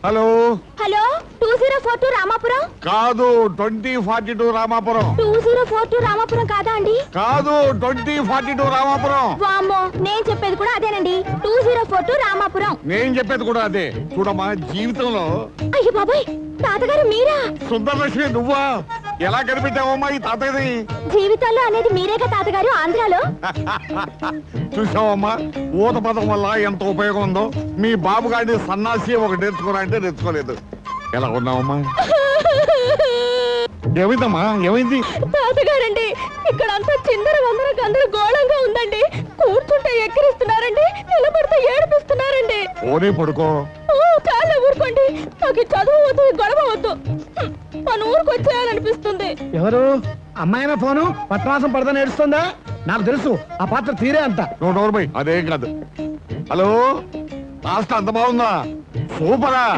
Hello hello 2042 Ramapuram కాదు 2042 రామాపురం 2042 రామాపురం కాదా అండి? కాదు 2042 రామాపురం. వామ్మో, నేను చెప్పేది కూడా అదేనండి. 2042 రామాపురం. నేను చెప్పేది కూడా అదే. చూడమ్మా, జీవితంలో అయ్యో బాబాయ్, తాతగారు మీరా? సుందరలక్ష్మి నువ్వా? ఎలా కనిపెట్టావమ్మా ఈ తాతయ్యని? జీవితంలో అనేది మీరేగా తాతగారు ఆంధ్రాలో. చూసావమ్మా, ఊత పదం వల్ల ఎంత ఉపయోగం ఉందో. మీ బాబు గారిని సన్నాసి ఒక నేర్చుకోరా అంటే నేర్చుకోలేదు. ఎలా ఉన్నావమ్మా? ఏమైందమ్మా, ఏమైంది? తాతగారండి, ఇక్కడ అంతా చిందర వందర గందరగోళంగా ఉందండి. కూర్చుంటే ఎక్కిరిస్తున్నారండి, నిలబడితే ఏడిపిస్తున్నారండి. ఓనే పడుకో. చాలా ఊరుకోండి, నాకు చదువు వద్దు, గొడవ వద్దు. మన ఊరికి వచ్చేయాలనిపిస్తుంది. ఎవరు అమ్మాయిన ఫోను పట్టమాసం పడదని ఏడుస్తుందా? నాకు తెలుసు ఆ పాత్ర తీరే అంత. నువ్వు నోరు పోయి, అదేం కాదు. హలో, కాస్త అంత బాగుందా? సూపరా.